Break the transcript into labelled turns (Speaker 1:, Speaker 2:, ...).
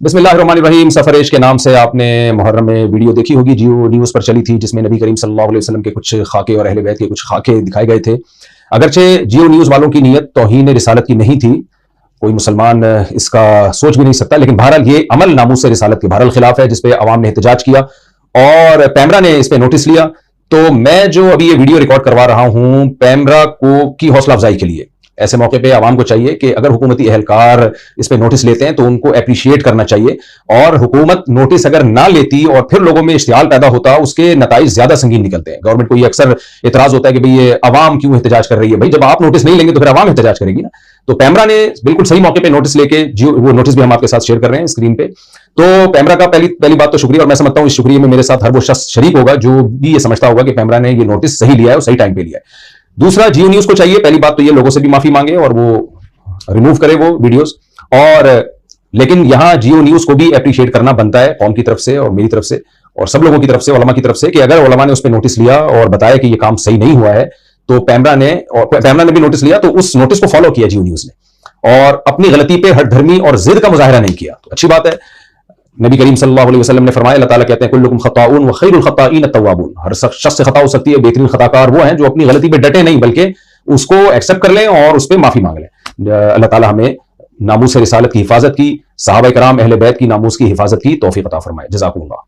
Speaker 1: बिस्मिल्लाहिर्रहमानिर्रहीम। सफरेश के नाम से आपने मुहर्रम में वीडियो देखी होगी, जियो न्यूज़ पर चली थी, जिसमें नबी करीम सल्लल्लाहु अलैहि वसल्लम के कुछ खाके और अहले बैत के कुछ खाके दिखाए गए थे। अगरचे जियो न्यूज़ वालों की नीयत तौहीन रिसालत की नहीं थी, कोई मुसलमान इसका सोच भी नहीं सकता, लेकिन बहरहाल ये अमल नामूस रिसालत के बहरहाल खिलाफ है, जिसपे अवाम ने एहतजाज किया और पैमरा ने इस पर नोटिस लिया। तो मैं जो अभी ये वीडियो रिकॉर्ड करवा रहा हूं, पैमरा को की हौसला अफजाई के लिए। ऐसे मौके पे आवाम को चाहिए कि अगर हुकूमती एहलकार इस पे नोटिस लेते हैं तो उनको अप्रिशिएट करना चाहिए, और हुकूमत नोटिस अगर ना लेती और फिर लोगों में इश्तियाल पैदा होता, उसके नताइज ज्यादा संगीन निकलते हैं। गवर्नमेंट को ये अक्सर इतराज होता है कि भाई ये अवाम क्यों एहतजाज कर रही है। भाई जब आप नोटिस नहीं लेंगे तो फिर अवाम एहतजाज करेगी ना। तो पैमरा ने बिल्कुल सही मौके पे नोटिस लेके, वो नोटिस भी हम आपके साथ शेयर कर रहे हैं स्क्रीन पे। तो पैमरा का पहली बात तो शुक्रिया, और मैं समझता हूं इस शुक्रिया में मेरे साथ हर वो शख्स शरीक होगा जो भी ये समझता होगा कि पैमरा ने ये नोटिस सही लिया है और सही टाइम पे लिया है। दूसरा, जियो न्यूज़ को चाहिए पहली बात तो ये लोगों से भी माफी मांगे और वो रिमूव करे वो वीडियोस। और लेकिन यहां जियो न्यूज़ को भी अप्रिशिएट करना बनता है, कौम की तरफ से और मेरी तरफ से और सब लोगों की तरफ से, उलमा की तरफ से, कि अगर उलमा ने उस पर नोटिस लिया और बताया कि ये काम सही नहीं हुआ है, तो पैमरा ने भी नोटिस लिया, तो उस नोटिस को फॉलो किया जियो न्यूज़ ने और अपनी गलती पे हठधर्मी और जिद का मुजाहिरा नहीं किया। तो अच्छी बात है। नबी करीम सल्लल्लाहु अलैहि वसल्लम ने फरमाया, अल्लाह ताला कहते हैं कुल्लुकुम खताउन व खैरुल खताईन अत-तव्वाबून। हर शख्स से खता हो सकती है, बेहतरीन खताकार वो हैं जो अपनी गलती पे डटे नहीं बल्कि उसको एक्सेप्ट कर लें और उस पर माफी मांग लें। अल्लाह ताला हमें नामूस रिसालत की हिफाजत की, सहाबा किराम अहले बैत की नामूस की हिफाजत की तौफीक अता फरमाए। जज़ाकुमुल्लाह।